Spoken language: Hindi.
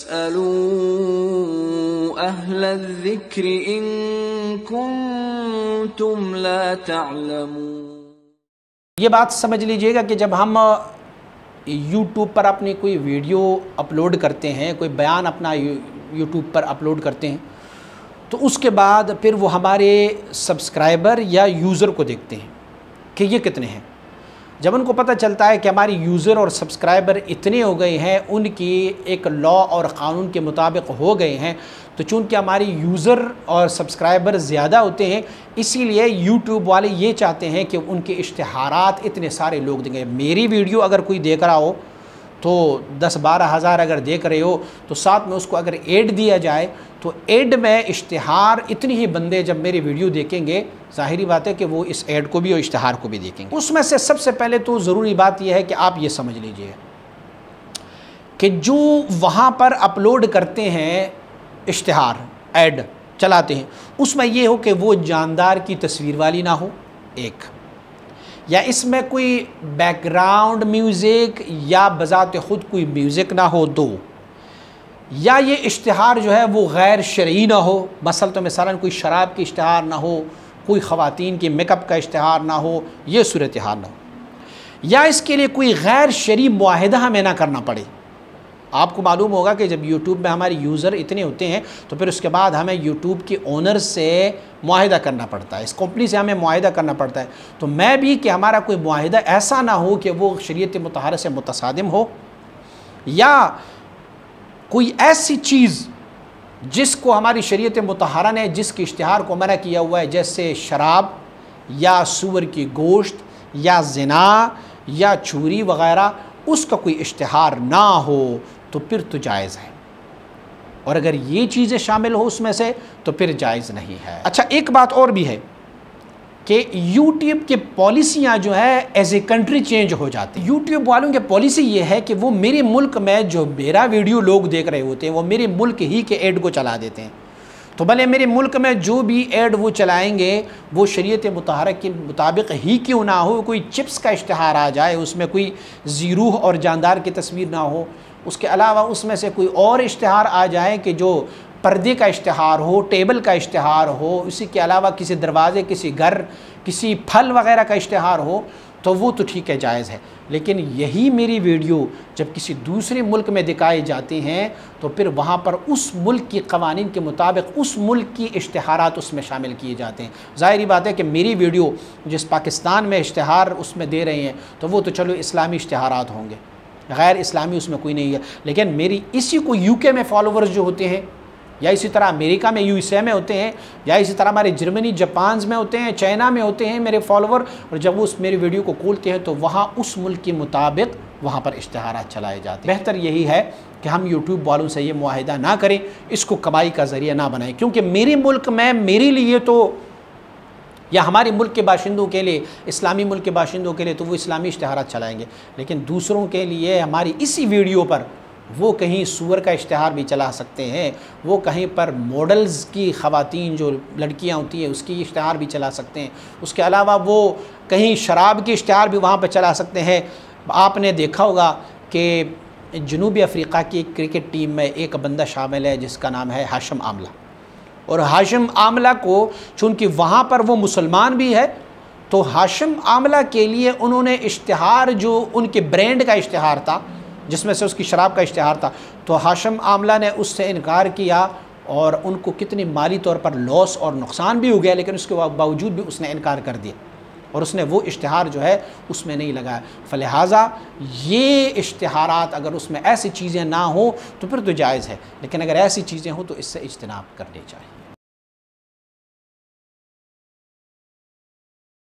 फस्अलू अहलज़्ज़िक्र इन कुंतुम ला तअलमून। ये बात समझ लीजिएगा कि जब हम YouTube पर अपनी कोई वीडियो अपलोड करते हैं, कोई बयान अपना YouTube पर अपलोड करते हैं, तो उसके बाद फिर वो हमारे सब्सक्राइबर या यूज़र को देखते हैं कि ये कितने हैं। जब उनको पता चलता है कि हमारी यूज़र और सब्सक्राइबर इतने हो गए हैं, उनकी एक लॉ और क़ानून के मुताबिक हो गए हैं, तो चूँकि हमारी यूज़र और सब्सक्राइबर ज़्यादा होते हैं, इसीलिए यूट्यूब वाले ये चाहते हैं कि उनके इश्तिहारात इतने सारे लोग देंगे। मेरी वीडियो अगर कोई देख रहा हो तो 10-12 हज़ार अगर देख रहे हो, तो साथ में उसको अगर ऐड दिया जाए तो ऐड में इश्तिहार इतनी ही बंदे जब मेरी वीडियो देखेंगे, ज़ाहिरी बात है कि वो इस ऐड को भी और इश्तिहार को भी देखेंगे। उसमें से सबसे पहले तो ज़रूरी बात यह है कि आप ये समझ लीजिए कि जो वहाँ पर अपलोड करते हैं इश्तिहार, ऐड चलाते हैं, उसमें ये हो कि वो जानदार की तस्वीर वाली ना हो, एक, या इसमें कोई बैकग्राउंड म्यूज़िक या बज़ाते ख़ुद कोई म्यूज़िक ना हो, दो, या ये इश्तिहार जो है वो गैर शरई ना हो, मसलन कोई शराब की इश्तिहार ना हो, कोई ख़वातीन की मेकअप का इश्तिहार ना हो, ये सूरत हाल ना हो, या इसके लिए कोई गैर शरई मुआहिदा हमें ना करना पड़े। आपको मालूम होगा कि जब YouTube में हमारे यूज़र इतने होते हैं तो फिर उसके बाद हमें YouTube के ओनर से मुआहिदा करना पड़ता है, इस कंपनी से हमें मुआहिदा करना पड़ता है। तो मैं भी कि हमारा कोई मुआहिदा ऐसा ना हो कि वो शरीयत मुतहरा से मुतसादिम हो, या कोई ऐसी चीज़ जिसको हमारी शरीयत मुतहरा ने जिसके इश्तिहार को मना किया हुआ है, जैसे शराब या सूअर की गोश्त या ज़िना या चोरी वग़ैरह, उसका कोई इश्तिहार ना हो तो फिर तो जायज़ है, और अगर ये चीज़ें शामिल हो उसमें से तो फिर जायज़ नहीं है। अच्छा, एक बात और भी है कि YouTube की पॉलिसियाँ जो है एज ए कंट्री चेंज हो जाती है। YouTube वालों की पॉलिसी ये है कि वो मेरे मुल्क में जो मेरा वीडियो लोग देख रहे होते हैं वो मेरे मुल्क ही के ऐड को चला देते हैं। तो भले मेरे मुल्क में जो भी ऐड वो चलाएंगे वो शरीयत मुतहरा के मुताबिक ही क्यों ना हो, कोई चिप्स का इश्तिहार आ जाए, उसमें कोई ज़ीरूह और जानदार की तस्वीर ना हो, उसके अलावा उसमें से कोई और इश्तिहार आ जाए कि जो पर्दे का इश्तिहार हो, टेबल का इश्तिहार हो, इसी के अलावा किसी दरवाज़े, किसी घर, किसी फल वग़ैरह का इश्तिहार हो, तो वो तो ठीक है, जायज़ है। लेकिन यही मेरी वीडियो जब किसी दूसरे मुल्क में दिखाई जाती हैं तो फिर वहाँ पर उस मुल्क की क़वानीन के मुताबिक उस मुल्क की इश्तिहारात उसमें शामिल किए जाते हैं। ज़ाहिरी बात है कि मेरी वीडियो जिस पाकिस्तान में इश्तिहार उसमें दे रहे हैं तो वो तो चलो इस्लामी इश्तिहारात होंगे, गैर इस्लामी उसमें कोई नहीं है। लेकिन मेरी इसी को UK में फॉलोवर्स जो होते हैं, या इसी तरह अमेरिका में USA में होते हैं, या इसी तरह हमारे जर्मनी जापान में होते हैं, चाइना में होते हैं मेरे फॉलोवर, और जब वो उस मेरी वीडियो को खोलते हैं तो वहाँ उस मुल्क के मुताबिक वहाँ पर इश्तिहारात चलाए जाते हैं। बेहतर यही है कि हम YouTube वालों से ये मुआहिदा ना करें, इसको कमाई का ज़रिया ना बनाएं, क्योंकि मेरे मुल्क में मेरे लिए तो, या हमारे मुल्क के बाशिंदों के लिए, इस्लामी मुल्क के बाशिंदों के लिए तो वो इस्लामी इश्तिहारात चलाएँगे, लेकिन दूसरों के लिए हमारी इसी वीडियो पर वो कहीं सूअर का इश्तिहार भी चला सकते हैं, वो कहीं पर मॉडल्स की ख़वातीन जो लड़कियां होती हैं उसकी इश्तिहार भी चला सकते हैं, उसके अलावा वो कहीं शराब की इश्तिहार भी वहाँ पर चला सकते हैं। आपने देखा होगा कि जनूबी अफ्रीका की क्रिकेट टीम में एक बंदा शामिल है जिसका नाम है हाशिम आमला, और हाशिम आमला को चूँकि वहाँ पर वो मुसलमान भी है तो हाशिम आमला के लिए उन्होंने इश्तिहार जो उनके ब्रांड का इश्तिहार था जिसमें से उसकी शराब का इश्तिहार था, तो हाशिम आमला ने उससे इनकार किया और उनको कितनी माली तौर पर लॉस और नुकसान भी हो गया, लेकिन उसके बावजूद भी उसने इनकार कर दिया और उसने वो इश्तिहार जो है उसमें नहीं लगाया। फलिहाजा ये इश्तिहारात अगर उसमें ऐसी चीज़ें ना हो तो फिर तो जायज़ है, लेकिन अगर ऐसी चीज़ें हों तो इससे इज्तनाब करनी चाहिए।